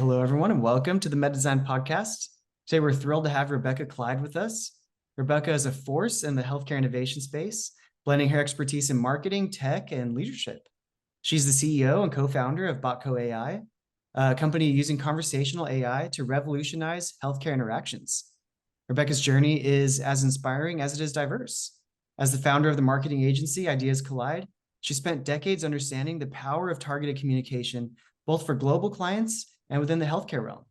Hello, everyone, and welcome to the medDesign podcast. Today, we're thrilled to have Rebecca Clyde with us. Rebecca is a force in the healthcare innovation space, blending her expertise in marketing, tech, and leadership. She's the CEO and co-founder of Botco.ai, a company using conversational AI to revolutionize healthcare interactions. Rebecca's journey is as inspiring as it is diverse. As the founder of the marketing agency Ideas Collide, she spent decades understanding the power of targeted communication, both for global clients and within the healthcare realm.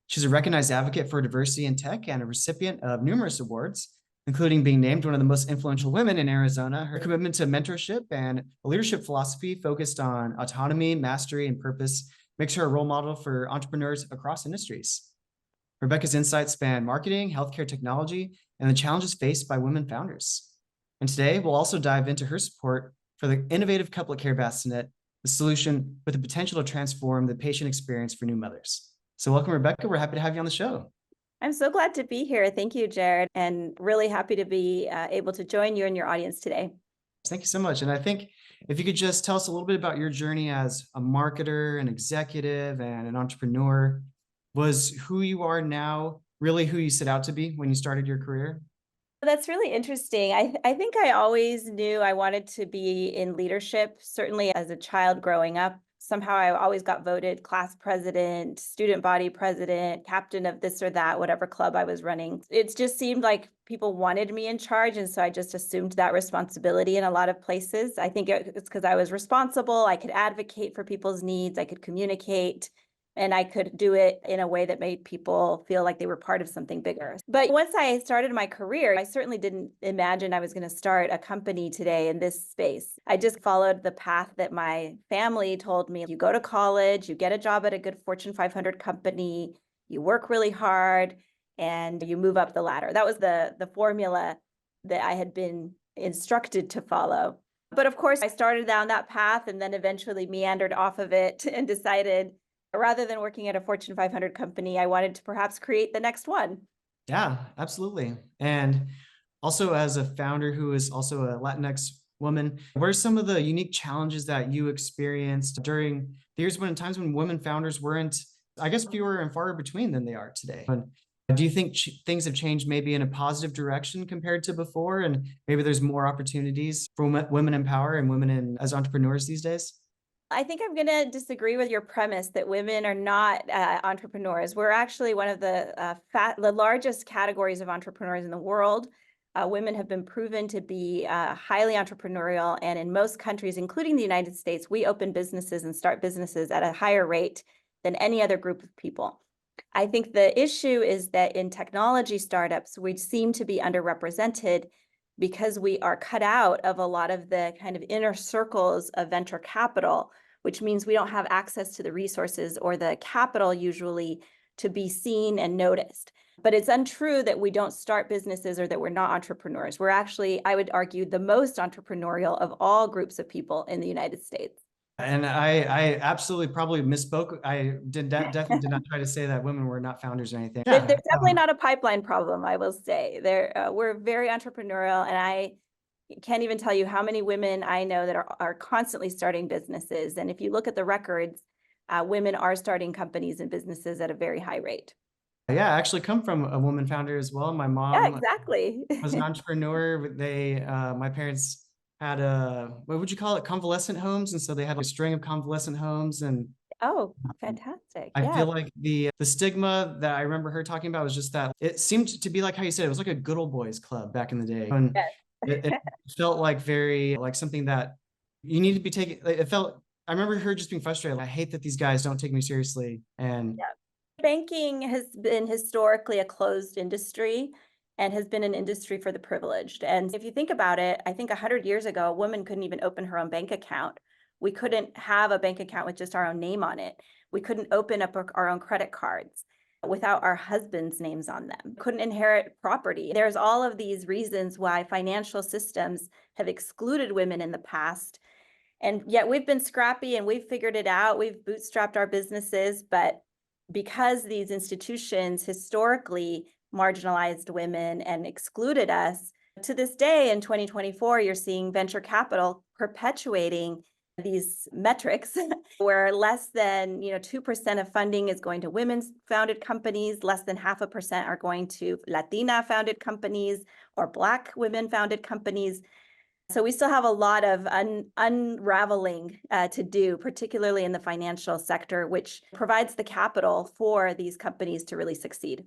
She's a recognized advocate for diversity in tech and a recipient of numerous awards, including being named one of the most influential women in Arizona. Her commitment to mentorship and a leadership philosophy focused on autonomy, mastery, and purpose makes her a role model for entrepreneurs across industries. Rebecca's insights span marketing, healthcare technology, and the challenges faced by women founders. And today, we'll also dive into her support for the innovative Couplet Care bassinet, the solution with the potential to transform the patient experience for new mothers. So welcome, Rebecca. We're happy to have you on the show. I'm so glad to be here. Thank you, Jared, and really happy to be able to join you and your audience today. Thank you so much. And I think if you could just tell us a little bit about your journey as a marketer, an executive, and an entrepreneur. Was who you are now really who you set out to be when you started your career? That's really interesting. I think I always knew I wanted to be in leadership, certainly as a child growing up. Somehow I always got voted class president, student body president, captain of this or that, whatever club I was running. It just seemed like people wanted me in charge. And so I just assumed that responsibility in a lot of places. I think it's because I was responsible. I could advocate for people's needs. I could communicate. And I could do it in a way that made people feel like they were part of something bigger. But once I started my career, I certainly didn't imagine I was going to start a company today in this space. I just followed the path that my family told me. You go to college, you get a job at a good Fortune 500 company, you work really hard, and you move up the ladder. That was the formula that I had been instructed to follow. But of course, I started down that path and then eventually meandered off of it and decided, rather than working at a Fortune 500 company, I wanted to perhaps create the next one. Yeah, absolutely. And also as a founder who is also a Latinx woman, what are some of the unique challenges that you experienced during the years when times when women founders weren't, I guess, fewer and farther between than they are today? And do you think things have changed maybe in a positive direction compared to before? And maybe there's more opportunities for women in power and women as entrepreneurs these days? I think I'm going to disagree with your premise that women are not entrepreneurs. We're actually one of the largest categories of entrepreneurs in the world. Women have been proven to be highly entrepreneurial, and in most countries, including the United States, we open businesses and start businesses at a higher rate than any other group of people. I think the issue is that in technology startups, we seem to be underrepresented because we are cut out of a lot of the kind of inner circles of venture capital, which means we don't have access to the resources or the capital usually to be seen and noticed. But it's untrue that we don't start businesses or that we're not entrepreneurs. We're actually, I would argue, the most entrepreneurial of all groups of people in the United States. And I absolutely probably misspoke. I definitely did not try to say that women were not founders or anything. Yeah. There's definitely not a pipeline problem, I will say. We're very entrepreneurial, and I can't even tell you how many women I know that are constantly starting businesses. And if you look at the records, women are starting companies and businesses at a very high rate. Yeah, I actually come from a woman founder as well. My mom Yeah, exactly. was an entrepreneur. My parents had what would you call it? Convalescent homes. And so they had a string of convalescent homes. And Oh, fantastic. I Yeah. feel like the stigma that I remember her talking about was just that it seemed to be like how you said, it was like a good old boys club back in the day. And Yes. it felt like very like something that you need to be taking. It felt, I remember her just being frustrated. I hate that these guys don't take me seriously. And Yeah. Banking has been historically a closed industry and has been an industry for the privileged. And if you think about it, I think 100 years ago, a woman couldn't even open her own bank account. We couldn't have a bank account with just our own name on it. We couldn't open up our own credit cards without our husband's names on them. Couldn't inherit property. There's all of these reasons why financial systems have excluded women in the past. And yet we've been scrappy and we've figured it out. We've bootstrapped our businesses, but because these institutions historically marginalized women and excluded us, to this day in 2024, you're seeing venture capital perpetuating these metrics where less than 2% of funding is going to women's founded companies, less than 0.5% are going to Latina founded companies or Black women founded companies. So we still have a lot of unraveling to do, particularly in the financial sector, which provides the capital for these companies to really succeed.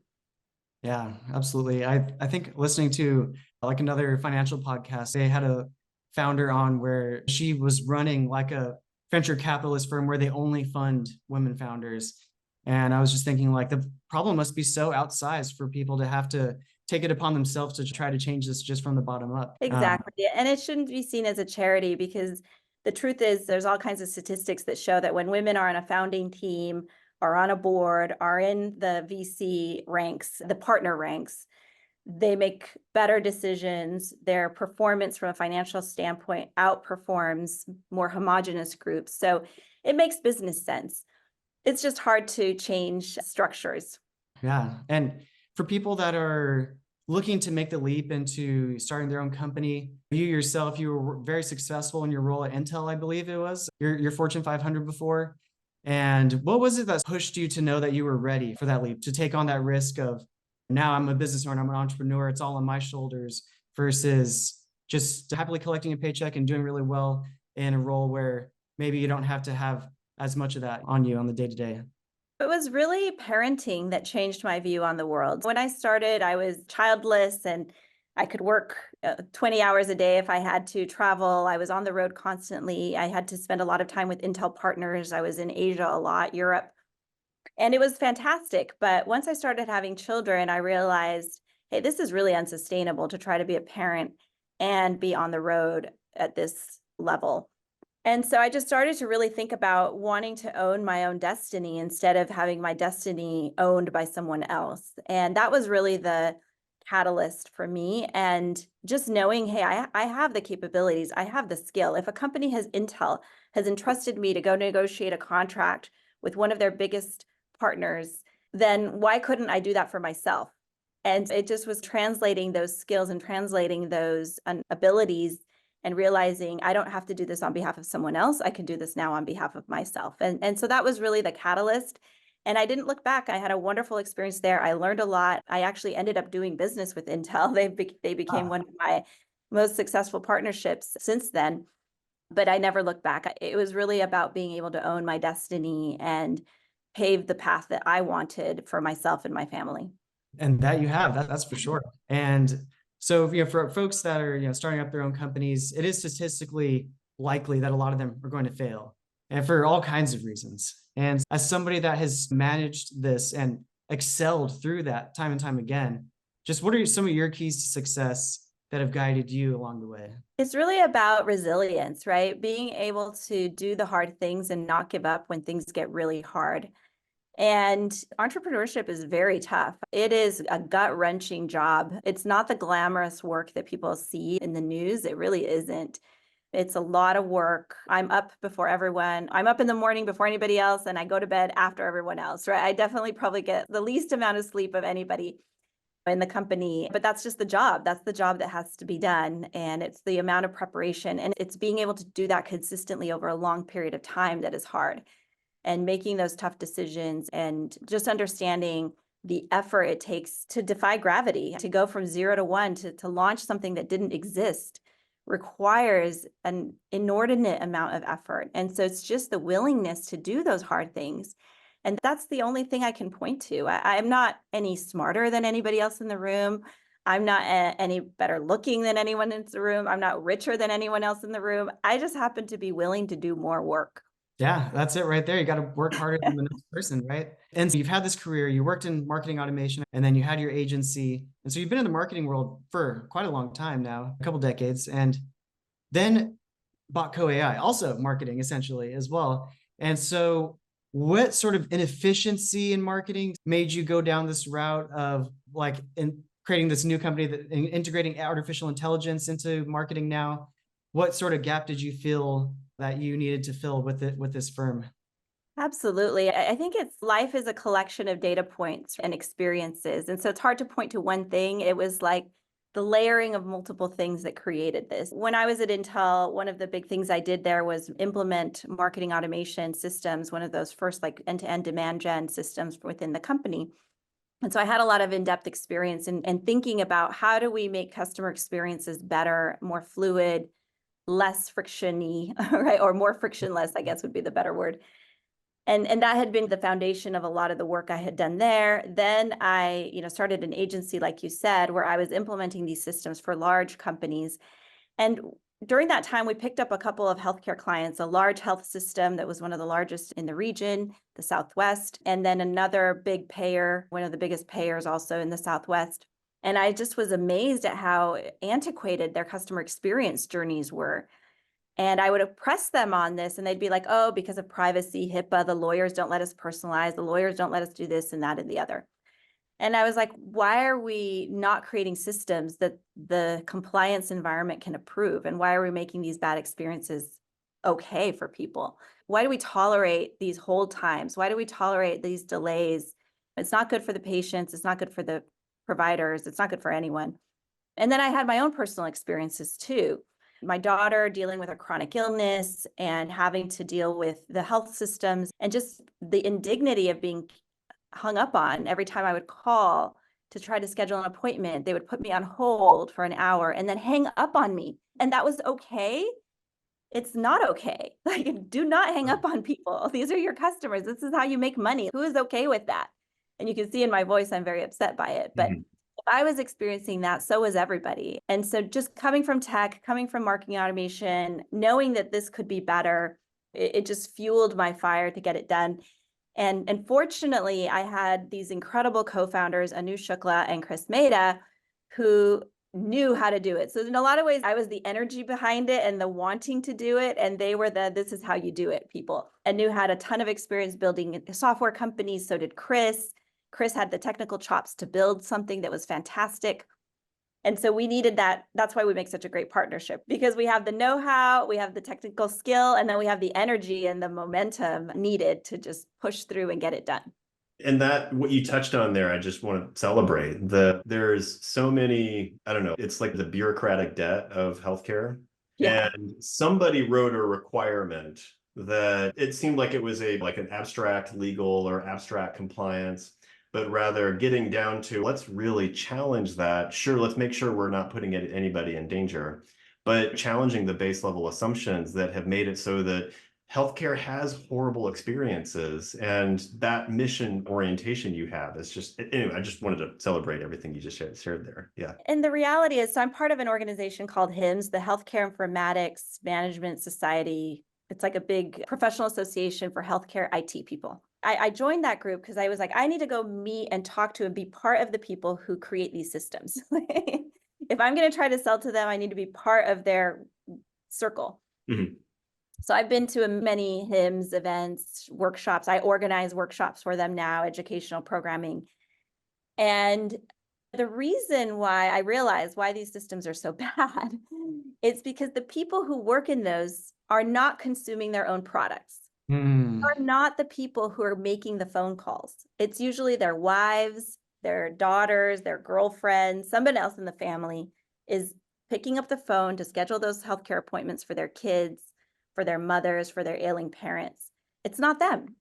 Yeah, absolutely. I think listening to like another financial podcast, they had a founder on where she was running like a venture capitalist firm where they only fund women founders. And I was just thinking like the problem must be so outsized for people to have to take it upon themselves to try to change this just from the bottom up. Exactly. And it shouldn't be seen as a charity, because the truth is there's all kinds of statistics that show that when women are on a founding team, are on a board, are in the VC ranks, the partner ranks, they make better decisions. Their performance from a financial standpoint outperforms more homogenous groups. So it makes business sense. It's just hard to change structures. Yeah. And for people that are looking to make the leap into starting their own company, you yourself, you were very successful in your role at Intel, I believe it was, your Fortune 500 before. And what was it that pushed you to know that you were ready for that leap, to take on that risk of now I'm a business owner, I'm an entrepreneur, it's all on my shoulders, versus just happily collecting a paycheck and doing really well in a role where maybe you don't have to have as much of that on you on the day to day? It was really parenting that changed my view on the world. When I started, I was childless and I could work 20 hours a day if I had to travel. I was on the road constantly. I had to spend a lot of time with Intel partners. I was in Asia a lot, Europe, and it was fantastic. But once I started having children, I realized, hey, this is really unsustainable to try to be a parent and be on the road at this level. And so I just started to really think about wanting to own my own destiny instead of having my destiny owned by someone else. And that was really the catalyst for me. And just knowing, hey, I have the capabilities, I have the skill. If a company Intel has entrusted me to go negotiate a contract with one of their biggest partners, then why couldn't I do that for myself? And it just was translating those skills and translating those abilities and realizing I don't have to do this on behalf of someone else. I can do this now on behalf of myself. And so that was really the catalyst. And I didn't look back. I had a wonderful experience there. I learned a lot. I actually ended up doing business with Intel. They became one of my most successful partnerships since then. But I never looked back. It was really about being able to own my destiny and pave the path that I wanted for myself and my family. And that you have, that's for sure. And so, for folks that are, starting up their own companies, it is statistically likely that a lot of them are going to fail, and for all kinds of reasons. And as somebody that has managed this and excelled through that time and time again, just what are some of your keys to success that have guided you along the way? It's really about resilience, right? Being able to do the hard things and not give up when things get really hard. And entrepreneurship is very tough. It is a gut-wrenching job. It's not the glamorous work that people see in the news. It really isn't. It's a lot of work. I'm up before everyone. I'm up in the morning before anybody else, and I go to bed after everyone else, right? I definitely probably get the least amount of sleep of anybody in the company, but that's just the job. That's the job that has to be done. And it's the amount of preparation, and it's being able to do that consistently over a long period of time that is hard. And making those tough decisions and just understanding the effort it takes to defy gravity, to go from 0 to 1, to launch something that didn't exist, requires an inordinate amount of effort. And so it's just the willingness to do those hard things. And that's the only thing I can point to. I'm not any smarter than anybody else in the room. I'm not any better looking than anyone in the room. I'm not richer than anyone else in the room. I just happen to be willing to do more work. Yeah, that's it right there. You got to work harder than the next person, right? And so you've had this career, you worked in marketing automation, and then you had your agency. And so you've been in the marketing world for quite a long time now, a couple decades. And then Botco.ai, also marketing essentially as well. And so what sort of inefficiency in marketing made you go down this route of like in creating this new company that integrating artificial intelligence into marketing now? What sort of gap did you feel that you needed to fill with it with this firm? Absolutely. I think life is a collection of data points and experiences. And so it's hard to point to one thing. It was like the layering of multiple things that created this. When I was at Intel, one of the big things I did there was implement marketing automation systems, one of those first like end-to-end demand gen systems within the company. And so I had a lot of in-depth experience in thinking about how do we make customer experiences better, more fluid, less friction-y, right? Or more frictionless, I guess would be the better word. And that had been the foundation of a lot of the work I had done there. Then I, started an agency, like you said, where I was implementing these systems for large companies. And during that time, we picked up a couple of healthcare clients, a large health system that was one of the largest in the region, the Southwest, and then another big payer, one of the biggest payers also in the Southwest. And I just was amazed at how antiquated their customer experience journeys were. And I would have pressed them on this and they'd be like, oh, because of privacy, HIPAA, the lawyers don't let us personalize, the lawyers don't let us do this and that and the other. And I was like, why are we not creating systems that the compliance environment can approve? And why are we making these bad experiences okay for people? Why do we tolerate these hold times? Why do we tolerate these delays? It's not good for the patients. It's not good for the providers. It's not good for anyone. And then I had my own personal experiences too. My daughter dealing with a chronic illness and having to deal with the health systems and just the indignity of being hung up on every time I would call to try to schedule an appointment. They would put me on hold for an hour and then hang up on me. And that was okay. It's not okay. Like, do not hang up on people. These are your customers. This is how you make money. Who is okay with that? And you can see in my voice, I'm very upset by it. But if I was experiencing that, so was everybody. And so just coming from tech, coming from marketing automation, knowing that this could be better, it just fueled my fire to get it done. And fortunately, I had these incredible co-founders, Anu Shukla and Chris Mehta, who knew how to do it. So in a lot of ways, I was the energy behind it and the wanting to do it. And they were the, this is how you do it, people. Anu had a ton of experience building software companies. So did Chris. Chris had the technical chops to build something that was fantastic. And so we needed that. That's why we make such a great partnership, because we have the know-how, we have the technical skill, and then we have the energy and the momentum needed to just push through and get it done. And that, what you touched on there, I just want to celebrate. There's so many, I don't know, it's like the bureaucratic debt of healthcare. Yeah. And somebody wrote a requirement that it seemed like it was like an abstract legal or abstract compliance, but rather getting down to let's really challenge that. Sure, let's make sure we're not putting anybody in danger, but challenging the base level assumptions that have made it so that healthcare has horrible experiences, and that mission orientation you have is just, anyway, I just wanted to celebrate everything you just shared there. Yeah. And the reality is, so I'm part of an organization called HIMSS, the Healthcare Informatics Management Society. It's like a big professional association for healthcare IT people. I joined that group because I was like, I need to go meet and talk to and be part of the people who create these systems. If I'm going to try to sell to them, I need to be part of their circle. Mm-hmm. So I've been to many HIMSS events, workshops. I organize workshops for them now, educational programming. And the reason why I realize why these systems are so bad is because the people who work in those are not consuming their own products. Are not the people who are making the phone calls. It's usually their wives, their daughters, their girlfriends, somebody else in the family is picking up the phone to schedule those healthcare appointments for their kids, for their mothers, for their ailing parents. It's not them.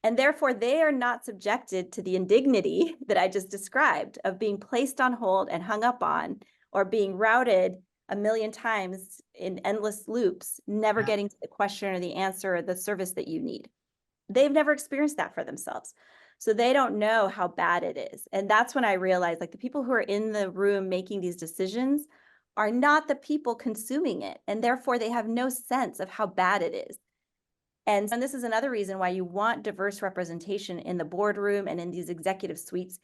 And therefore, they are not subjected to the indignity that I just described of being placed on hold and hung up on, or being routed a million times in endless loops, never getting to the question or the answer or the service that you need. They've never experienced that for themselves. So they don't know how bad it is. And that's when I realized, like, the people who are in the room making these decisions are not the people consuming it. And therefore, they have no sense of how bad it is. And this is another reason why you want diverse representation in the boardroom and in these executive suites.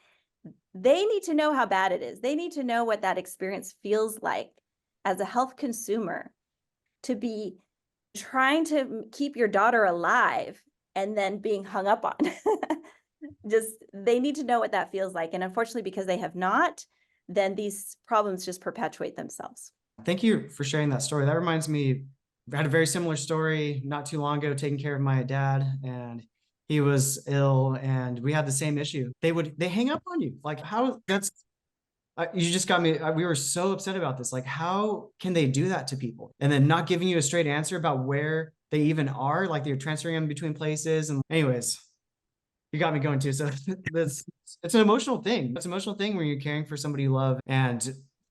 They need to know how bad it is. They need to know what that experience feels like as a health consumer, to be trying to keep your daughter alive and then being hung up on. Just, they need to know what that feels like. And unfortunately, because they have not, then these problems just perpetuate themselves. Thank you for sharing that story. That reminds me, I had a very similar story not too long ago, taking care of my dad, and he was ill and we had the same issue. They hang up on you. Like, how, You just got me. We were so upset about this. Like, how can they do that to people? And then not giving you a straight answer about where they even are, like they're transferring them between places. And anyways, you got me going too. So it's an emotional thing. It's an emotional thing when you're caring for somebody you love, and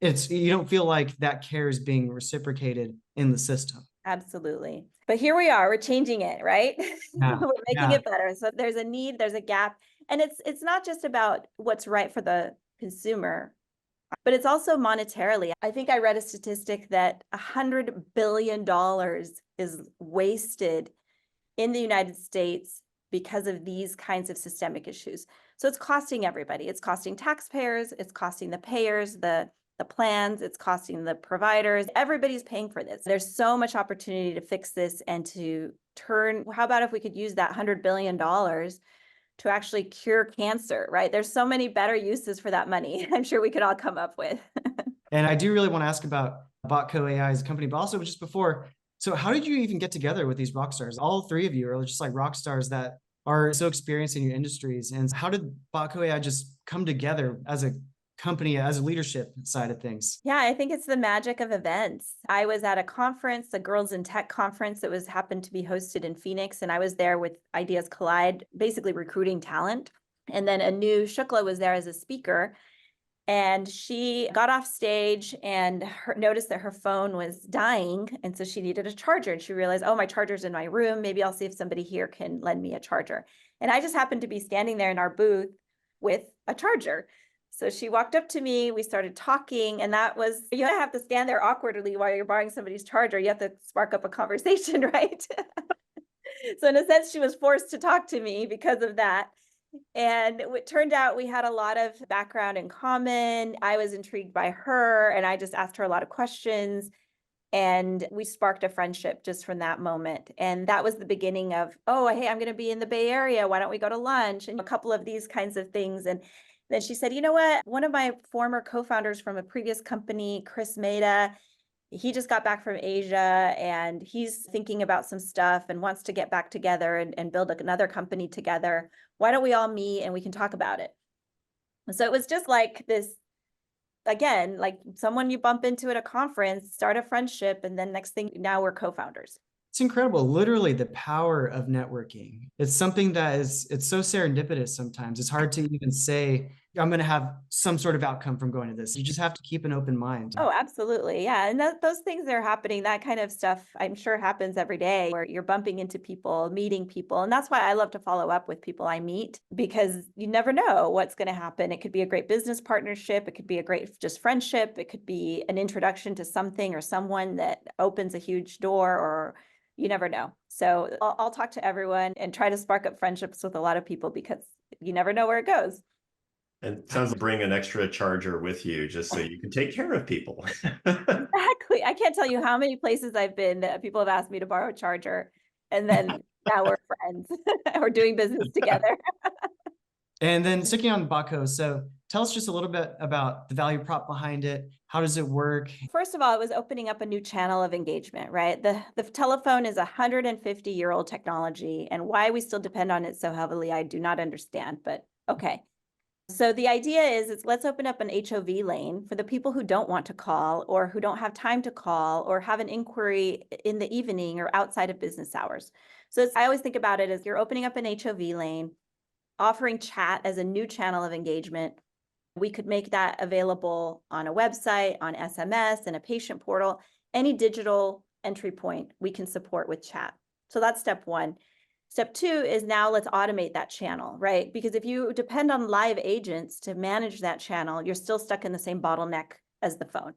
you don't feel like that care is being reciprocated in the system. Absolutely. But here we are, we're changing it, right? Yeah. We're making Yeah. it better. So there's a need, there's a gap. And it's not just about what's right for the consumer, but it's also monetarily. I think I read a statistic that $100 billion is wasted in the United States because of these kinds of systemic issues. So it's costing everybody. It's costing taxpayers, it's costing the payers, the plans, it's costing the providers. Everybody's paying for this. There's so much opportunity to fix this and to turn, how about if we could use that $100 billion to actually cure cancer, right? There's so many better uses for that money. I'm sure we could all come up with. And I do really want to ask about Botco.ai as a company, but also just before, so how did you even get together with these rock stars? All three of you are just like rock stars that are so experienced in your industries. And how did Botco.ai just come together as a company, as a leadership side of things? Yeah, I think it's the magic of events. I was at a conference, the Girls in Tech conference that happened to be hosted in Phoenix, and I was there with Ideas Collide, basically recruiting talent. And then Anu Shukla was there as a speaker, and she got off stage and noticed that her phone was dying, and so she needed a charger. And she realized, oh, my charger's in my room. Maybe I'll see if somebody here can lend me a charger. And I just happened to be standing there in our booth with a charger. So she walked up to me, we started talking, and that was, you don't have to stand there awkwardly while you're borrowing somebody's charger. You have to spark up a conversation, right? So in a sense, she was forced to talk to me because of that. And it turned out we had a lot of background in common. I was intrigued by her, and I just asked her a lot of questions. And we sparked a friendship just from that moment. And that was the beginning of, oh, hey, I'm going to be in the Bay Area. Why don't we go to lunch? And a couple of these kinds of things. And then she said, you know what? One of my former co-founders from a previous company, Chris Maida, he just got back from Asia and he's thinking about some stuff and wants to get back together and build another company together. Why don't we all meet and we can talk about it? So it was just like this, again, like someone you bump into at a conference, start a friendship, and then next thing, now we're co-founders. It's incredible. Literally the power of networking. It's something that it's so serendipitous sometimes. It's hard to even say, I'm going to have some sort of outcome from going to this. You just have to keep an open mind. Oh, absolutely. Yeah. And those things are happening. That kind of stuff, I'm sure, happens every day where you're bumping into people, meeting people. And that's why I love to follow up with people I meet, because you never know what's going to happen. It could be a great business partnership. It could be a great just friendship. It could be an introduction to something or someone that opens a huge door, or you never know. So I'll talk to everyone and try to spark up friendships with a lot of people because you never know where it goes. And it sounds like bring an extra charger with you just so you can take care of people. Exactly. I can't tell you how many places I've been that people have asked me to borrow a charger, and then now we're friends. We're doing business together. And then sticking on Botco, so tell us just a little bit about the value prop behind it. How does it work? First of all, it was opening up a new channel of engagement, right? The telephone is a 150-year-old technology, and why we still depend on it so heavily, I do not understand, but okay. So the idea is let's open up an HOV lane for the people who don't want to call or who don't have time to call or have an inquiry in the evening or outside of business hours. So I always think about it as you're opening up an HOV lane, offering chat as a new channel of engagement. We could make that available on a website, on SMS, and a patient portal. Any digital entry point we can support with chat. So that's step one. Step two is now let's automate that channel, right? Because if you depend on live agents to manage that channel, you're still stuck in the same bottleneck as the phone.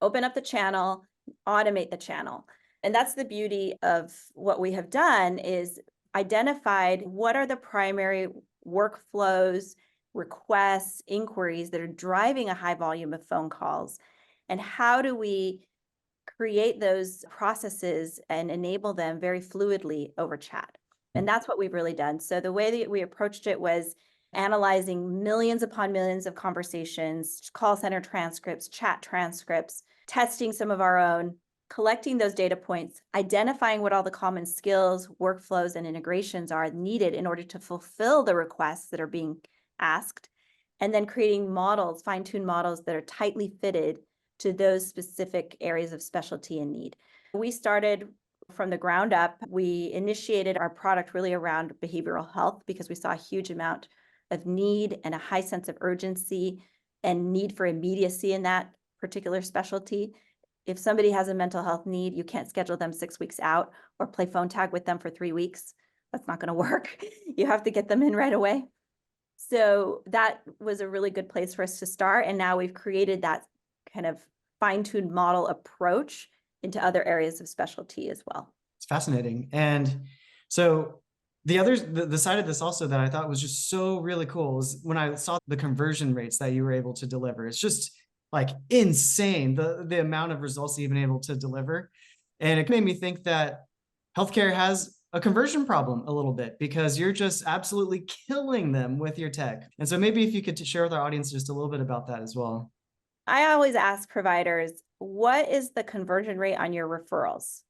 Open up the channel, automate the channel. And that's the beauty of what we have done is identified what are the primary workflows, requests, inquiries that are driving a high volume of phone calls, and how do we create those processes and enable them very fluidly over chat. And that's what we've really done. So the way that we approached it was analyzing millions upon millions of conversations, call center transcripts, chat transcripts, testing some of our own, collecting those data points, identifying what all the common skills, workflows, and integrations are needed in order to fulfill the requests that are being asked, and then creating models, fine-tuned models that are tightly fitted to those specific areas of specialty and need. We started from the ground up. We initiated our product really around behavioral health because we saw a huge amount of need and a high sense of urgency and need for immediacy in that particular specialty. If somebody has a mental health need, you can't schedule them 6 weeks out or play phone tag with them for 3 weeks. That's not going to work. You have to get them in right away. So that was a really good place for us to start. And now we've created that kind of fine-tuned model approach into other areas of specialty as well. It's fascinating. And so the side of this also that I thought was just so really cool was when I saw the conversion rates that you were able to deliver. It's just like insane, the amount of results you've been able to deliver. And it made me think that healthcare has a conversion problem a little bit because you're just absolutely killing them with your tech. And so maybe if you could share with our audience just a little bit about that as well. I always ask providers, what is the conversion rate on your referrals?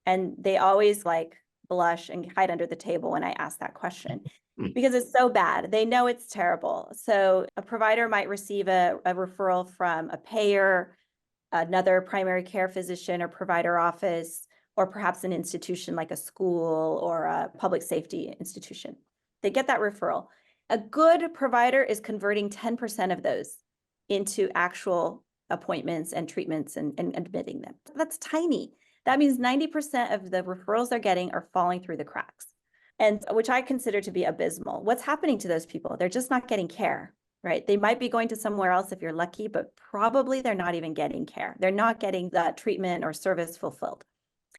And they always like blush and hide under the table when I ask that question because it's so bad. They know it's terrible. So a provider might receive a referral from a payer, another primary care physician or provider office, or perhaps an institution like a school or a public safety institution. They get that referral. A good provider is converting 10% of those into actual appointments and treatments and admitting them. That's tiny. That means 90% of the referrals they're getting are falling through the cracks, and which I consider to be abysmal. What's happening to those people? They're just not getting care, right? They might be going to somewhere else if you're lucky, but probably they're not even getting care. They're not getting that treatment or service fulfilled.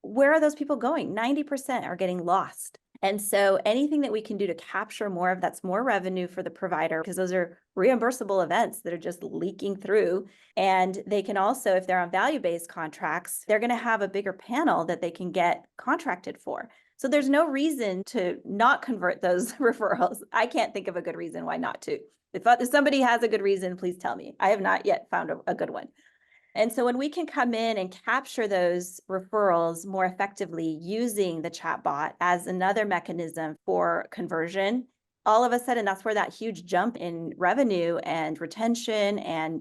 Where are those people going? 90% are getting lost. And so anything that we can do to capture more of that's more revenue for the provider, because those are reimbursable events that are just leaking through. And they can also, if they're on value-based contracts, they're going to have a bigger panel that they can get contracted for. So there's no reason to not convert those referrals. I can't think of a good reason why not to. If somebody has a good reason, please tell me. I have not yet found a good one. And so when we can come in and capture those referrals more effectively using the chatbot as another mechanism for conversion, all of a sudden that's where that huge jump in revenue and retention and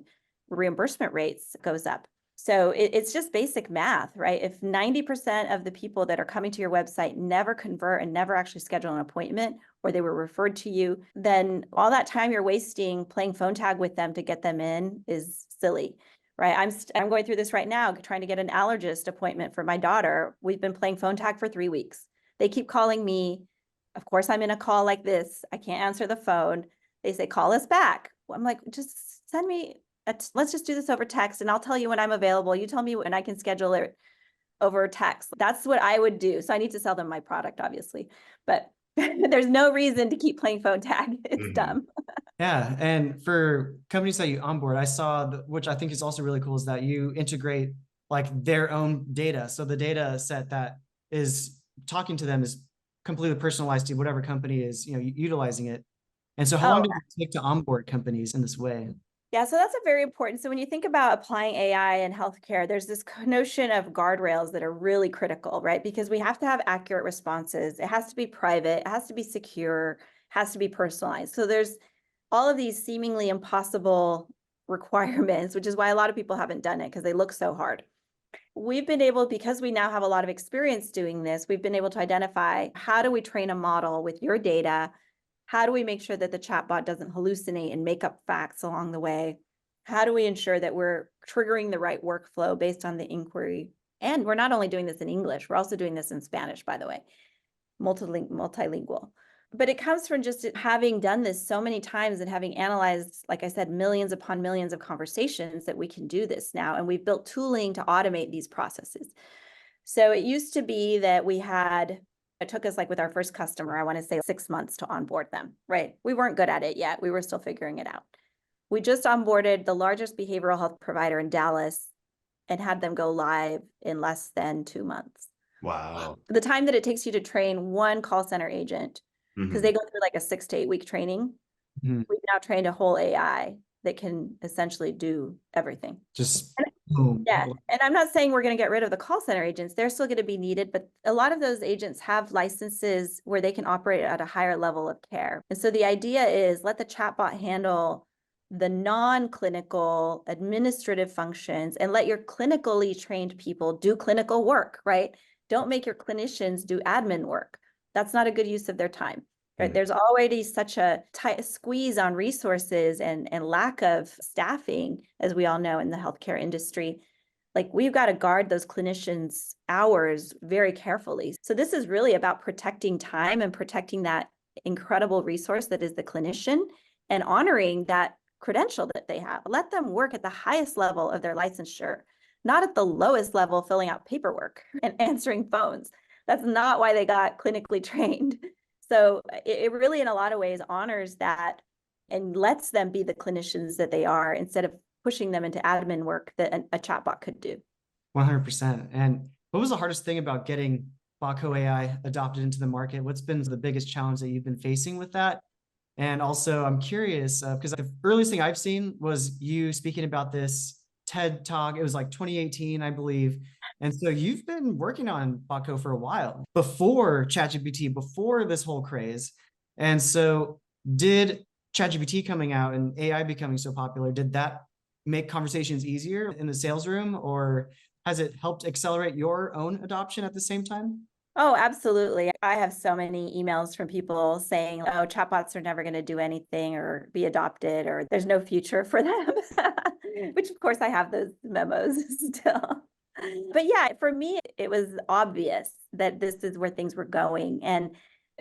reimbursement rates goes up. So it's just basic math, right? If 90% of the people that are coming to your website never convert and never actually schedule an appointment, or they were referred to you, then all that time you're wasting playing phone tag with them to get them in is silly. Right. I'm going through this right now, trying to get an allergist appointment for my daughter. We've been playing phone tag for 3 weeks. They keep calling me. Of course, I'm in a call like this. I can't answer the phone. They say, call us back. I'm like, just send me, let's just do this over text and I'll tell you when I'm available. You tell me when I can schedule it over text. That's what I would do. So I need to sell them my product, obviously, but there's no reason to keep playing phone tag. It's dumb. Yeah. And for companies that you onboard, I saw, which I think is also really cool, is that you integrate like their own data. So the data set that is talking to them is completely personalized to whatever company is, utilizing it. And so how long does it take to onboard companies in this way? Yeah, so that's a very important. So when you think about applying AI in healthcare, there's this notion of guardrails that are really critical, right? Because we have to have accurate responses. It has to be private, it has to be secure, has to be personalized. So there's all of these seemingly impossible requirements, which is why a lot of people haven't done it because they look so hard. We've been able, because we now have a lot of experience doing this, we've been able to identify how do we train a model with your data? How do we make sure that the chatbot doesn't hallucinate and make up facts along the way? How do we ensure that we're triggering the right workflow based on the inquiry? And we're not only doing this in English, we're also doing this in Spanish, by the way, multilingual. But it comes from just having done this so many times and having analyzed, like I said, millions upon millions of conversations that we can do this now. And we've built tooling to automate these processes. So it used to be that it took us, like with our first customer, I want to say 6 months to onboard them, right? We weren't good at it yet. We were still figuring it out. We just onboarded the largest behavioral health provider in Dallas and had them go live in less than 2 months. Wow. The time that it takes you to train one call center agent, because they go through like a 6 to 8 week training. We've now trained a whole AI that can essentially do everything. Boom. Yeah. And I'm not saying we're going to get rid of the call center agents. They're still going to be needed, but a lot of those agents have licenses where they can operate at a higher level of care. And so the idea is let the chatbot handle the non-clinical administrative functions and let your clinically trained people do clinical work, right? Don't make your clinicians do admin work. That's not a good use of their time, right? There's already such a tight squeeze on resources and lack of staffing, as we all know in the healthcare industry. Like, we've got to guard those clinicians' hours very carefully. So this is really about protecting time and protecting that incredible resource that is the clinician, and honoring that credential that they have. Let them work at the highest level of their licensure, not at the lowest level filling out paperwork and answering phones. That's not why they got clinically trained. So it really, in a lot of ways, honors that and lets them be the clinicians that they are, instead of pushing them into admin work that a chatbot could do. 100%. And what was the hardest thing about getting Botco.ai adopted into the market? What's been the biggest challenge that you've been facing with that? And also, I'm curious, because the earliest thing I've seen was you speaking about this TED Talk. It was like 2018, I believe. And so you've been working on Botco for a while, before ChatGPT, before this whole craze. And so did ChatGPT coming out and AI becoming so popular, did that make conversations easier in the sales room, or has it helped accelerate your own adoption at the same time? Oh, absolutely. I have so many emails from people saying, oh, chatbots are never going to do anything or be adopted, or there's no future for them, which of course I have those memos still. But yeah, for me, it was obvious that this is where things were going. And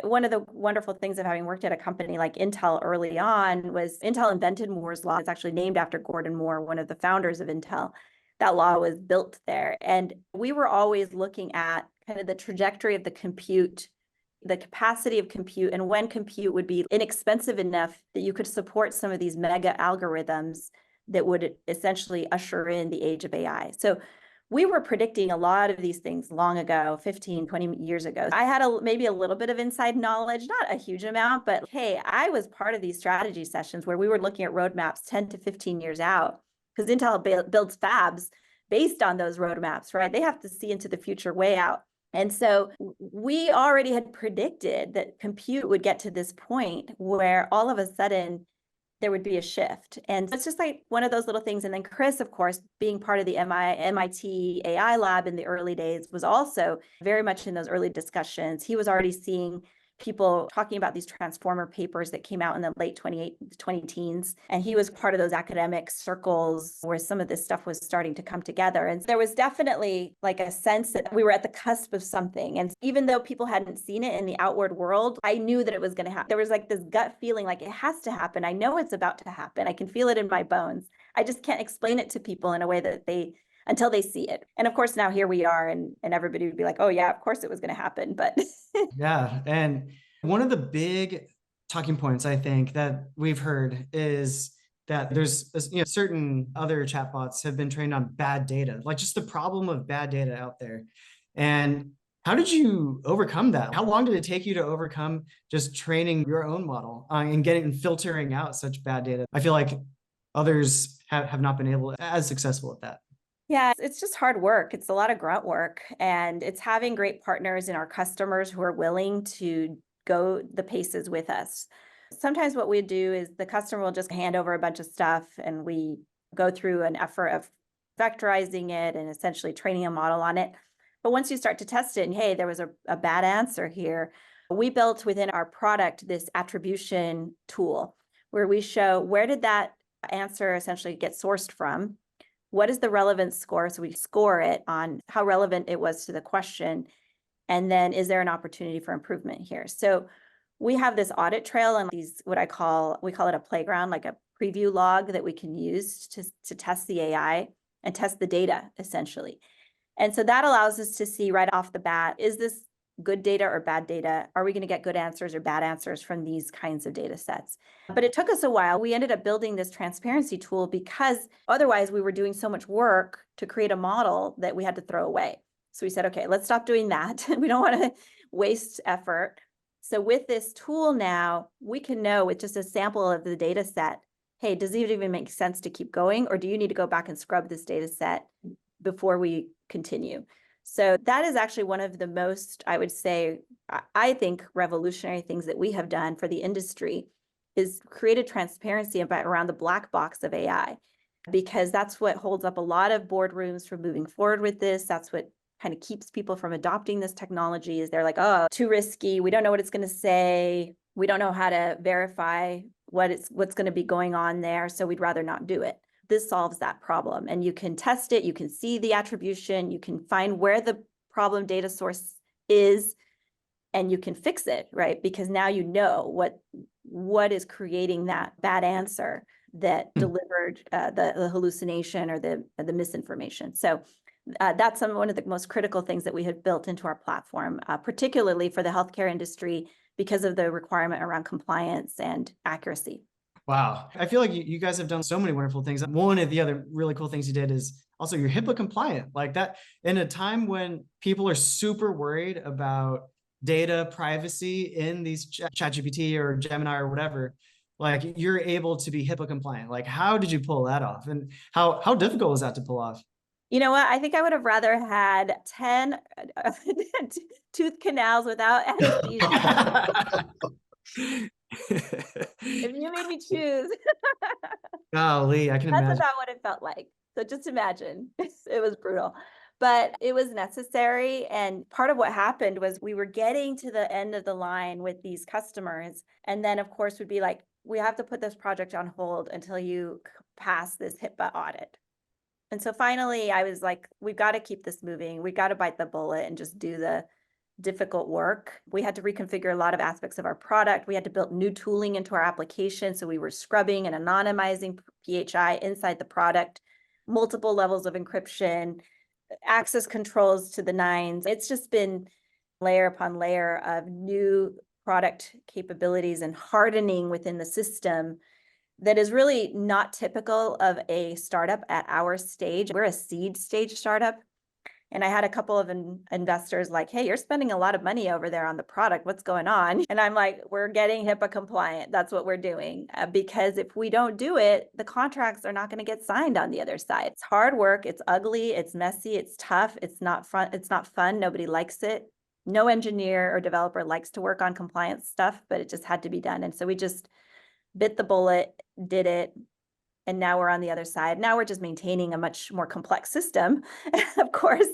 one of the wonderful things of having worked at a company like Intel early on was Intel invented Moore's Law. It's actually named after Gordon Moore, one of the founders of Intel. That law was built there. And we were always looking at kind of the trajectory of the compute, the capacity of compute, and when compute would be inexpensive enough that you could support some of these mega algorithms that would essentially usher in the age of AI. So we were predicting a lot of these things long ago, 15, 20 years ago. I had maybe a little bit of inside knowledge, not a huge amount, but hey, I was part of these strategy sessions where we were looking at roadmaps 10 to 15 years out, because Intel builds fabs based on those roadmaps, right? They have to see into the future way out. And so we already had predicted that compute would get to this point where all of a sudden there would be a shift. And it's just like one of those little things. And then Chris, of course, being part of the MIT AI lab in the early days, was also very much in those early discussions. He was already seeing people talking about these transformer papers that came out in the late 2010s. And he was part of those academic circles where some of this stuff was starting to come together. And there was definitely like a sense that we were at the cusp of something. And even though people hadn't seen it in the outward world, I knew that it was going to happen. There was like this gut feeling like it has to happen. I know it's about to happen. I can feel it in my bones. I just can't explain it to people in a way that until they see it. And of course, now here we are, and everybody would be like, oh yeah, of course it was going to happen. But Yeah. And one of the big talking points I think that we've heard is that there's certain other chatbots have been trained on bad data, like just the problem of bad data out there. And how did you overcome that? How long did it take you to overcome just training your own model and getting and filtering out such bad data? I feel like others have not been able as successful at that. yeah, it's just hard work. It's a lot of grunt work, and it's having great partners in our customers who are willing to go the paces with us. Sometimes what we do is the customer will just hand over a bunch of stuff, and we go through an effort of vectorizing it and essentially training a model on it. But once you start to test it, and hey, there was a bad answer here, we built within our product this attribution tool where we show where did that answer essentially get sourced from. What is the relevance score? So we score it on how relevant it was to the question. And then is there an opportunity for improvement here? So we have this audit trail and these, we call it a playground, like a preview log that we can use to test the AI and test the data essentially. And so that allows us to see right off the bat, is this good data or bad data? Are we going to get good answers or bad answers from these kinds of data sets? But it took us a while. We ended up building this transparency tool because otherwise we were doing so much work to create a model that we had to throw away. So we said, okay, let's stop doing that. We don't want to waste effort. So with this tool now, we can know with just a sample of the data set, hey, does it even make sense to keep going? Or do you need to go back and scrub this data set before we continue? So that is actually one of the most, I would say, I think, revolutionary things that we have done for the industry, is created transparency around the black box of AI, because that's what holds up a lot of boardrooms from moving forward with this. That's what kind of keeps people from adopting this technology, is they're like, oh, too risky. We don't know what it's going to say. We don't know how to verify what's going to be going on there. So we'd rather not do it. This solves that problem. And you can test it. You can see the attribution. You can find where the problem data source is, and you can fix it, right? Because now you know what is creating that bad answer that delivered the hallucination or the misinformation. So that's one of the most critical things that we have built into our platform, particularly for the healthcare industry, because of the requirement around compliance and accuracy. Wow. I feel like you guys have done so many wonderful things. One of the other really cool things you did is also you're HIPAA compliant, like that in a time when people are super worried about data privacy in these ChatGPT or Gemini or whatever. Like you're able to be HIPAA compliant. Like how did you pull that off? And how difficult was that to pull off? You know what? I think I would have rather had 10 tooth canals without anesthesia. If you made me choose, Golly, I can that's imagine. about what it felt like. So just imagine, it was brutal, but it was necessary. And part of what happened was we were getting to the end of the line with these customers. And then of course would be like, we have to put this project on hold until you pass this HIPAA audit. And so finally I was like, we've got to keep this moving. We got to bite the bullet and just do the difficult work. We had to reconfigure a lot of aspects of our product. We had to build new tooling into our application. So we were scrubbing and anonymizing PHI inside the product, multiple levels of encryption, access controls to the nines. It's just been layer upon layer of new product capabilities and hardening within the system that is really not typical of a startup at our stage. We're a seed stage startup. And I had a couple of investors like, hey, you're spending a lot of money over there on the product. What's going on? And I'm like, we're getting HIPAA compliant. That's what we're doing. Because if we don't do it, the contracts are not going to get signed on the other side. It's hard work. It's ugly. It's messy. It's tough. It's not fun. It's not fun. Nobody likes it. No engineer or developer likes to work on compliance stuff, but it just had to be done. And so we just bit the bullet, did it. And now we're on the other side. Now we're just maintaining a much more complex system, of course.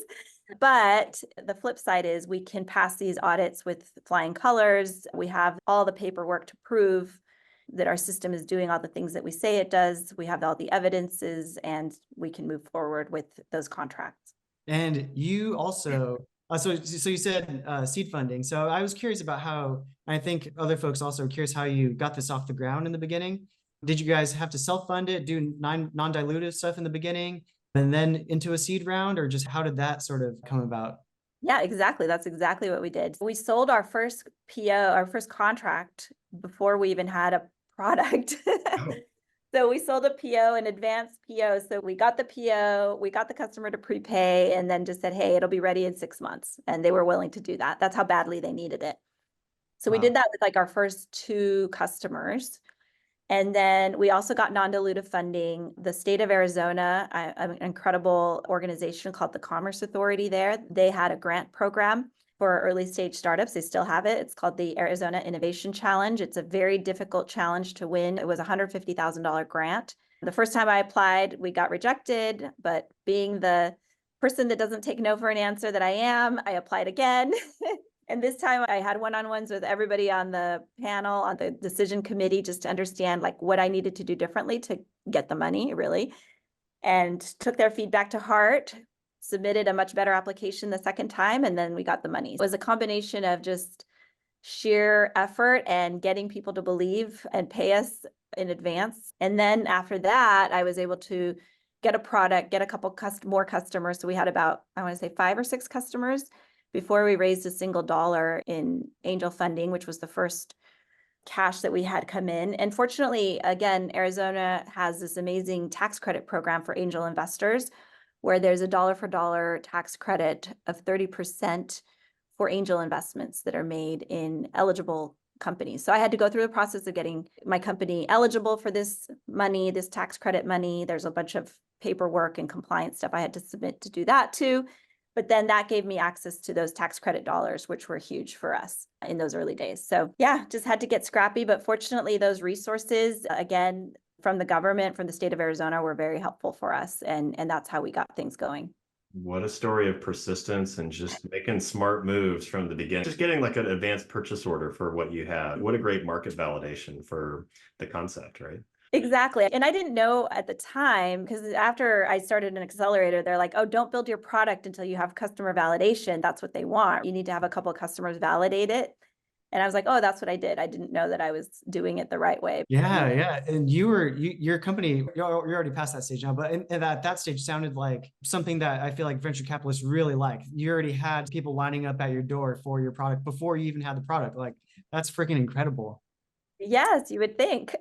But the flip side is we can pass these audits with flying colors. We have all the paperwork to prove that our system is doing all the things that we say it does. We have all the evidences, and we can move forward with those contracts. And you also, so you said seed funding. So I was curious about how, I think other folks also are curious how you got this off the ground in the beginning. Did you guys have to self-fund it, do non-dilutive stuff in the beginning, and then into a seed round, or just how did that sort of come about? Yeah, exactly. That's exactly what we did. We sold our first PO, our first contract, before we even had a product. Oh. So we sold a PO, an advanced PO. So we got the PO, we got the customer to prepay, and then just said, hey, it'll be ready in 6 months. And they were willing to do that. That's how badly they needed it. So we did that with like our first 2 customers. And then we also got non-dilutive funding. The state of Arizona, an incredible organization called the Commerce Authority there, they had a grant program for early stage startups. They still have it. It's called the Arizona Innovation Challenge. It's a very difficult challenge to win. It was a $150,000 grant. The first time I applied, we got rejected, but being the person that doesn't take no for an answer that I am, I applied again. And this time I had one-on-ones with everybody on the panel, on the decision committee, just to understand like what I needed to do differently to get the money, really, and took their feedback to heart, submitted a much better application the second time, and then we got the money. It was a combination of just sheer effort and getting people to believe and pay us in advance. And then after that, I was able to get a product, get a couple more customers. So we had about, I want to say 5 or 6 customers before we raised a single dollar in angel funding, which was the first cash that we had come in. And fortunately, again, Arizona has this amazing tax credit program for angel investors, where there's a dollar for dollar tax credit of 30% for angel investments that are made in eligible companies. So I had to go through the process of getting my company eligible for this money, this tax credit money. There's a bunch of paperwork and compliance stuff I had to submit to do that too. But then that gave me access to those tax credit dollars, which were huge for us in those early days. So yeah, just had to get scrappy. But fortunately, those resources, again, from the government, from the state of Arizona, were very helpful for us. And that's how we got things going. What a story of persistence and just making smart moves from the beginning. Just getting like an advanced purchase order for what you have. What a great market validation for the concept, right? Exactly. And I didn't know at the time, because after I started an accelerator, they're like, oh, don't build your product until you have customer validation. That's what they want. You need to have a couple of customers validate it. And I was like, oh, that's what I did. I didn't know that I was doing it the right way. Yeah. And your company, you're already past that stage now, but at that stage sounded like something that I feel like venture capitalists really like. You already had people lining up at your door for your product before you even had the product. Like, that's freaking incredible. Yes, you would think.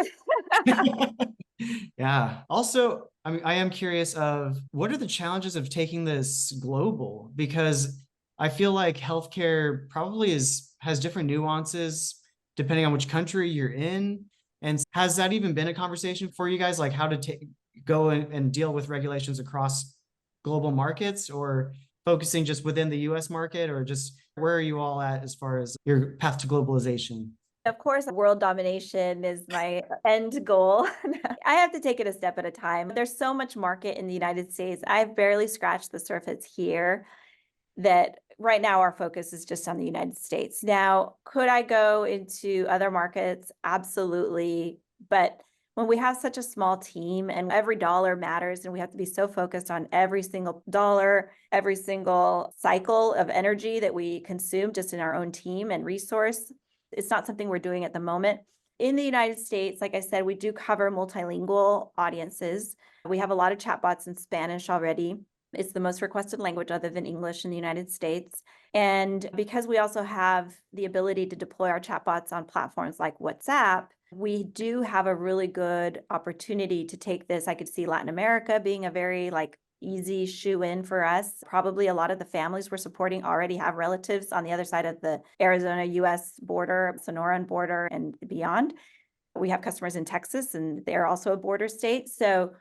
Yeah. Also, I mean, I am curious of what are the challenges of taking this global? Because I feel like healthcare probably has different nuances depending on which country you're in. And has that even been a conversation for you guys, like how to go and deal with regulations across global markets, or focusing just within the US market, or just where are you all at as far as your path to globalization? Of course, world domination is my end goal. I have to take it a step at a time. There's so much market in the United States. I've barely scratched the surface here, that right now our focus is just on the United States. Now, could I go into other markets? Absolutely. But when we have such a small team and every dollar matters, and we have to be so focused on every single dollar, every single cycle of energy that we consume just in our own team and resource, it's not something we're doing at the moment. In the United States, like I said, we do cover multilingual audiences. We have a lot of chatbots in Spanish already. It's the most requested language other than English in the United States. And because we also have the ability to deploy our chatbots on platforms like WhatsApp, we do have a really good opportunity to take this. I could see Latin America being a very easy shoe in for us. Probably a lot of the families we're supporting already have relatives on the other side of the Arizona-US border, Sonoran border, and beyond. We have customers in Texas, and they're also a border state. So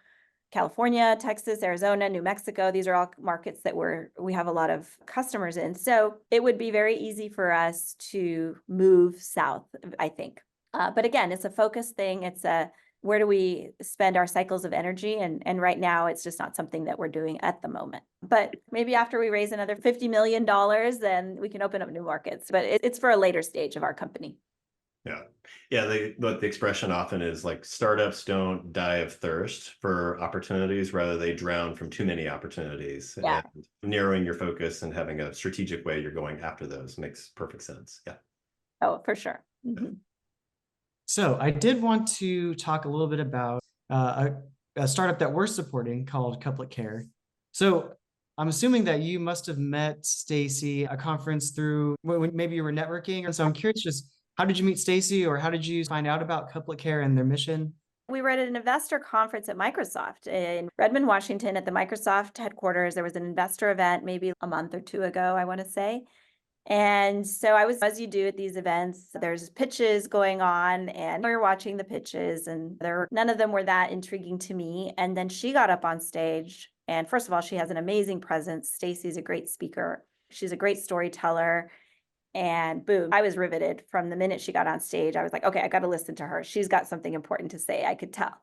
California, Texas, Arizona, New Mexico, these are all markets that we have a lot of customers in. So it would be very easy for us to move south, I think. But again, it's a focus thing. It's where do we spend our cycles of energy? And right now, it's just not something that we're doing at the moment. But maybe after we raise another $50 million, then we can open up new markets. But it's for a later stage of our company. Yeah. Yeah. The expression often is like startups don't die of thirst for opportunities, rather they drown from too many opportunities. Yeah. And narrowing your focus and having a strategic way you're going after those makes perfect sense. Yeah. Oh, for sure. Mm-hmm. So I did want to talk a little bit about a startup that we're supporting called Couplet Care. So I'm assuming that you must have met Stacy at a conference through when maybe you were networking. And so I'm curious, just how did you meet Stacy, or how did you find out about Couplet Care and their mission? We were at an investor conference at Microsoft in Redmond, Washington, at the Microsoft headquarters. There was an investor event maybe a month or two ago, I want to say. And so I was, as you do at these events, there's pitches going on, and we were watching the pitches, and none of them were that intriguing to me. And then she got up on stage, and first of all, she has an amazing presence. Stacy's a great speaker. She's a great storyteller. And boom, I was riveted from the minute she got on stage. I was like, okay, I got to listen to her. She's got something important to say, I could tell.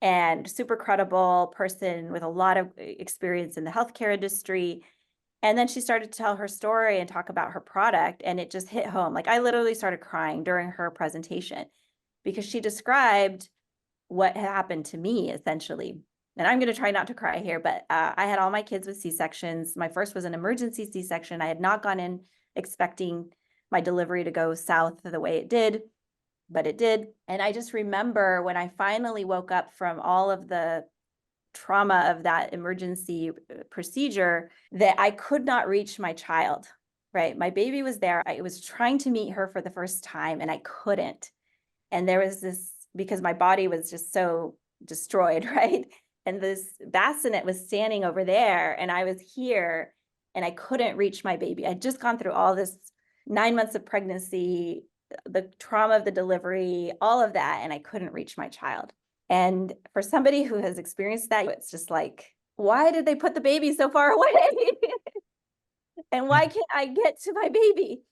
And super credible person with a lot of experience in the healthcare industry. And then she started to tell her story and talk about her product, and it just hit home. I literally started crying during her presentation because she described what happened to me, essentially. And I'm going to try not to cry here, but I had all my kids with C-sections. My first was an emergency C-section. I had not gone in expecting my delivery to go south the way it did, but it did. And I just remember when I finally woke up from all of the trauma of that emergency procedure, that I could not reach my child, right? My baby was there. I was trying to meet her for the first time, and I couldn't. And there was this, because my body was just so destroyed, right? And this bassinet was standing over there, and I was here, and I couldn't reach my baby. I'd just gone through all this 9 months of pregnancy, the trauma of the delivery, all of that, and I couldn't reach my child. And for somebody who has experienced that, it's just like, why did they put the baby so far away? And why can't I get to my baby?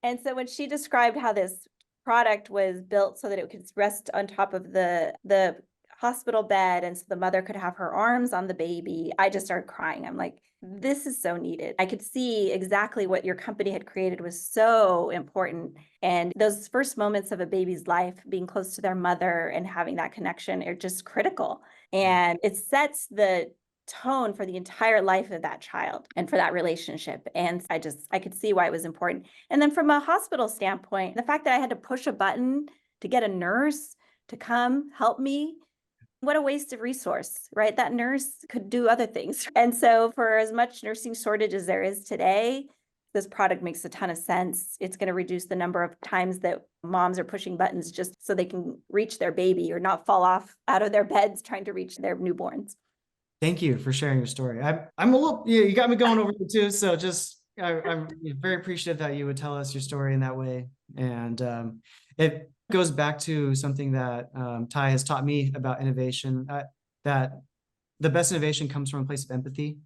And so when she described how this product was built so that it could rest on top of the hospital bed, and so the mother could have her arms on the baby, I just started crying. I'm like, this is so needed. I could see exactly what your company had created was so important. And those first moments of a baby's life, being close to their mother and having that connection, are just critical. And it sets the tone for the entire life of that child and for that relationship. And I could see why it was important. And then from a hospital standpoint, the fact that I had to push a button to get a nurse to come help me, what a waste of resource, right? That nurse could do other things. And so for as much nursing shortage as there is today, this product makes a ton of sense. It's going to reduce the number of times that moms are pushing buttons just so they can reach their baby or not fall off out of their beds trying to reach their newborns. Thank you for sharing your story. I'm a little, you got me going over it too. So I'm very appreciative that you would tell us your story in that way. And it goes back to something that Ty has taught me about innovation, that the best innovation comes from a place of empathy.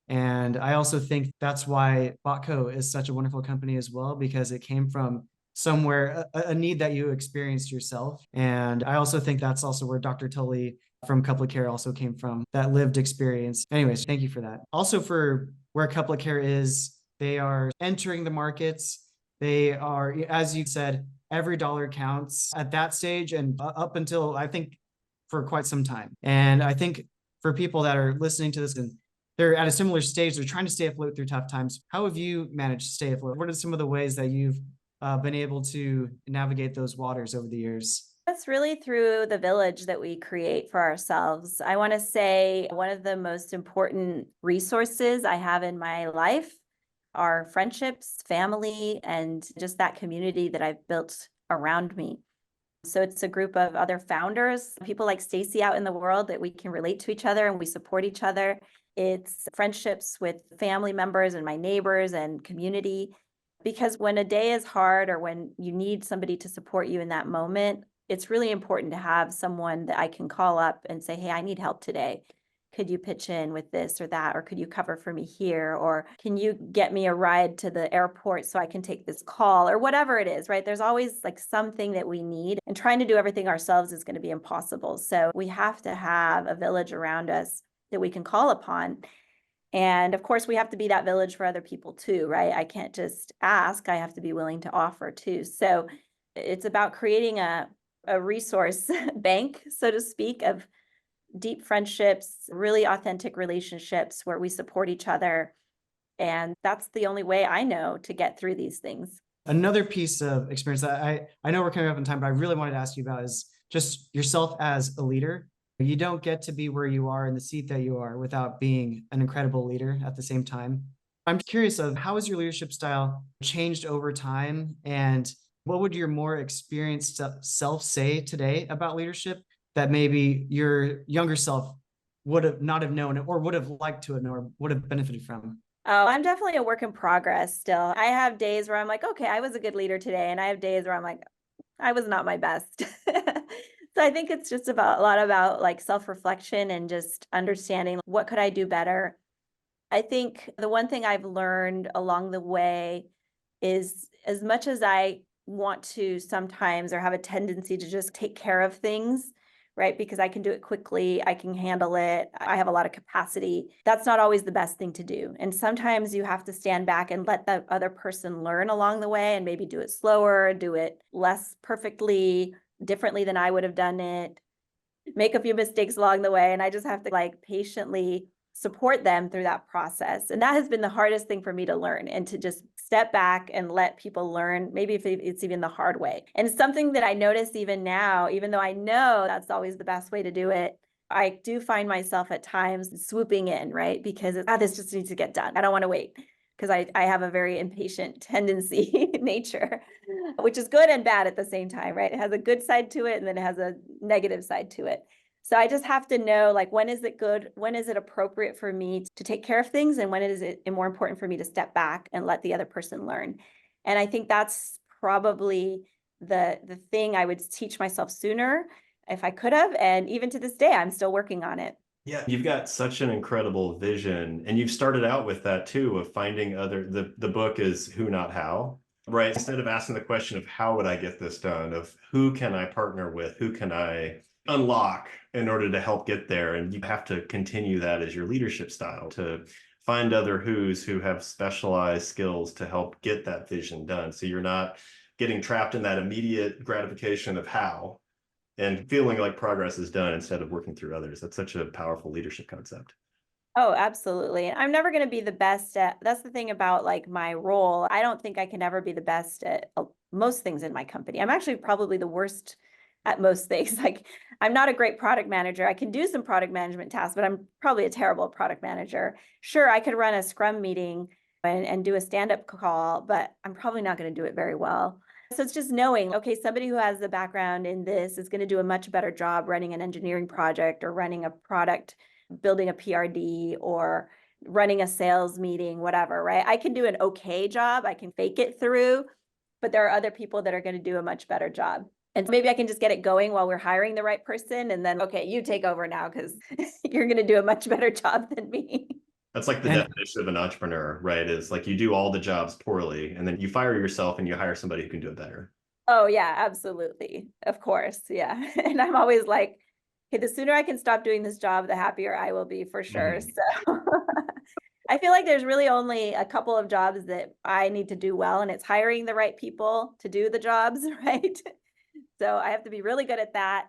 And I also think that's why Botco is such a wonderful company as well, because it came from somewhere, a need that you experienced yourself. And I also think that's also where Dr. Tully from Couplet Care also came from, that lived experience. Anyways, thank you for that. Also for where Couplet Care is, they are entering the markets. They are, as you said, every dollar counts at that stage and up until I think for quite some time. And I think for people that are listening to this and they're at a similar stage, they're trying to stay afloat through tough times. How have you managed to stay afloat? What are some of the ways that you've been able to navigate those waters over the years? That's really through the village that we create for ourselves. I want to say one of the most important resources I have in my life are friendships, family, and just that community that I've built around me. So it's a group of other founders, people like Stacy out in the world that we can relate to each other and we support each other. It's friendships with family members and my neighbors and community. Because when a day is hard or when you need somebody to support you in that moment, it's really important to have someone that I can call up and say, hey, I need help today. Could you pitch in with this or that? Or could you cover for me here? Or can you get me a ride to the airport so I can take this call or whatever it is, right? There's always like something that we need, and trying to do everything ourselves is going to be impossible. So we have to have a village around us that we can call upon. And of course, we have to be that village for other people too, right? I can't just ask, I have to be willing to offer too. So it's about creating a resource bank, so to speak, of deep friendships, really authentic relationships where we support each other. And that's the only way I know to get through these things. Another piece of experience that I know we're coming up in time, but I really wanted to ask you about is just yourself as a leader. You don't get to be where you are in the seat that you are without being an incredible leader at the same time. I'm curious of how has your leadership style changed over time, and what would your more experienced self say today about leadership that maybe your younger self would have not have known or would have liked to have known or would have benefited from? Oh, I'm definitely a work in progress still. I have days where I'm like, okay, I was a good leader today. And I have days where I'm like, I was not my best. So I think it's just about a lot about like self-reflection and just understanding what could I do better. I think the one thing I've learned along the way is as much as I want to sometimes or have a tendency to just take care of things, right? Because I can do it quickly, I can handle it, I have a lot of capacity. That's not always the best thing to do. And sometimes you have to stand back and let the other person learn along the way and maybe do it slower, do it less perfectly, differently than I would have done it, make a few mistakes along the way. And I just have to like patiently support them through that process. And that has been the hardest thing for me to learn, and to just step back and let people learn, maybe if it's even the hard way. And it's something that I notice even now, even though I know that's always the best way to do it, I do find myself at times swooping in, right? Because this just needs to get done. I don't want to wait, because I have a very impatient tendency nature, which is good and bad at the same time, right? It has a good side to it and then it has a negative side to it. So I just have to know, like, when is it good? When is it appropriate for me to take care of things? And when is it more important for me to step back and let the other person learn? And I think that's probably the thing I would teach myself sooner if I could have. And even to this day, I'm still working on it. Yeah, you've got such an incredible vision. And you've started out with that too, of finding the book is Who Not How, right? Instead of asking the question of how would I get this done, of who can I partner with, who can I unlock in order to help get there. And you have to continue that as your leadership style, to find other who's who have specialized skills to help get that vision done. So you're not getting trapped in that immediate gratification of how, and feeling like progress is done instead of working through others. That's such a powerful leadership concept. Oh, absolutely. I'm never going to be the best at, that's the thing about like my role. I don't think I can ever be the best at most things in my company. I'm actually probably the worst at most things. Like I'm not a great product manager. I can do some product management tasks, but I'm probably a terrible product manager. Sure, I could run a Scrum meeting and do a stand-up call, but I'm probably not going to do it very well. So it's just knowing, okay, somebody who has the background in this is going to do a much better job running an engineering project or running a product, building a PRD or running a sales meeting, whatever, right? I can do an okay job. I can fake it through, but there are other people that are going to do a much better job. And maybe I can just get it going while we're hiring the right person. And then, okay, you take over now because you're going to do a much better job than me. That's like the definition of an entrepreneur, right? Is like you do all the jobs poorly and then you fire yourself and you hire somebody who can do it better. Oh, yeah, absolutely. Of course. Yeah. And I'm always like, okay, the sooner I can stop doing this job, the happier I will be for sure. So I feel like there's really only a couple of jobs that I need to do well, and it's hiring the right people to do the jobs, right? So I have to be really good at that.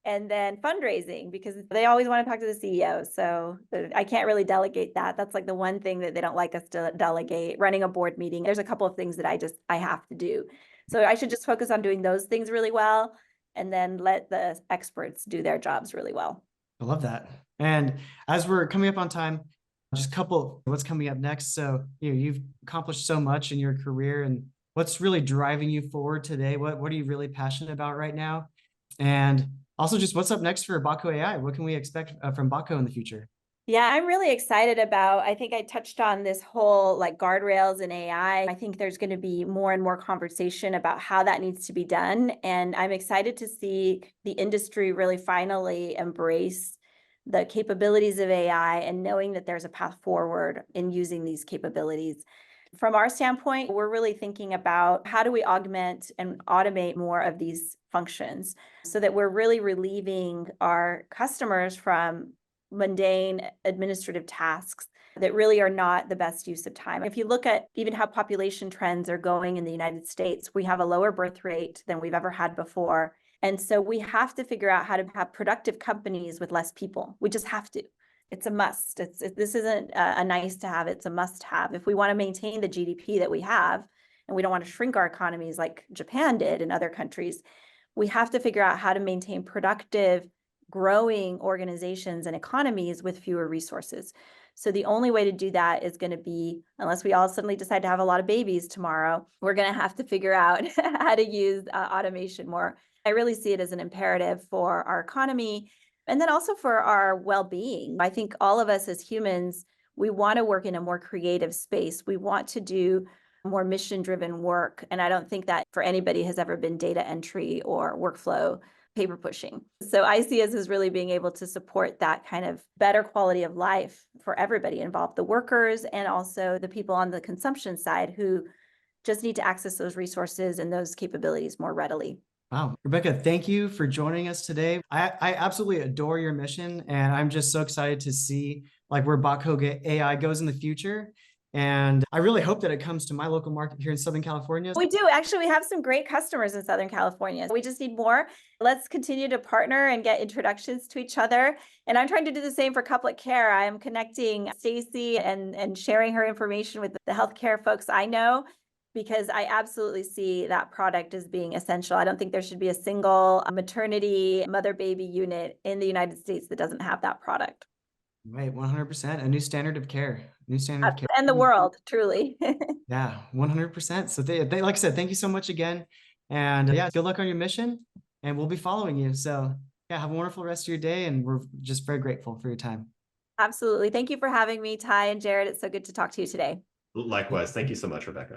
And then fundraising, because they always want to talk to the CEO. So I can't really delegate that. That's like the one thing that they don't like us to delegate. Running a board meeting, there's a couple of things that I have to do. So I should just focus on doing those things really well and then let the experts do their jobs really well. I love that. And as we're coming up on time, just a couple, what's coming up next. So, you've accomplished so much in your career, and what's really driving you forward today? What are you really passionate about right now? And also just what's up next for Botco.ai? What can we expect from Botco in the future? Yeah, I'm really excited about, I think I touched on this whole like guardrails in AI. I think there's going to be more and more conversation about how that needs to be done. And I'm excited to see the industry really finally embrace the capabilities of AI and knowing that there's a path forward in using these capabilities. From our standpoint, we're really thinking about how do we augment and automate more of these functions so that we're really relieving our customers from mundane administrative tasks that really are not the best use of time. If you look at even how population trends are going in the United States, we have a lower birth rate than we've ever had before. And so we have to figure out how to have productive companies with less people. We just have to. It's a must. This isn't a nice to have, it's a must have. If we want to maintain the GDP that we have, and we don't want to shrink our economies like Japan did in other countries, we have to figure out how to maintain productive, growing organizations and economies with fewer resources. So the only way to do that is going to be, unless we all suddenly decide to have a lot of babies tomorrow, we're going to have to figure out how to use automation more. I really see it as an imperative for our economy and then also for our well-being. I think all of us as humans, we want to work in a more creative space. We want to do more mission-driven work. And I don't think that for anybody has ever been data entry or workflow paper pushing. So I see us as really being able to support that kind of better quality of life for everybody involved, the workers and also the people on the consumption side who just need to access those resources and those capabilities more readily. Wow. Rebecca, thank you for joining us today. I absolutely adore your mission, and I'm just so excited to see like where Botco.ai goes in the future. And I really hope that it comes to my local market here in Southern California. We do. Actually, we have some great customers in Southern California. We just need more. Let's continue to partner and get introductions to each other. And I'm trying to do the same for Couplet Care. I am connecting Stacy and sharing her information with the healthcare folks I know, because I absolutely see that product as being essential. I don't think there should be a single maternity mother-baby unit in the United States that doesn't have that product. Right, 100%. A new standard of care. New standard of care. And the world, truly. Yeah, 100%. So they, like I said, thank you so much again. And yeah, good luck on your mission. And we'll be following you. So yeah, have a wonderful rest of your day. And we're just very grateful for your time. Absolutely. Thank you for having me, Ty and Jared. It's so good to talk to you today. Likewise. Thank you so much, Rebecca.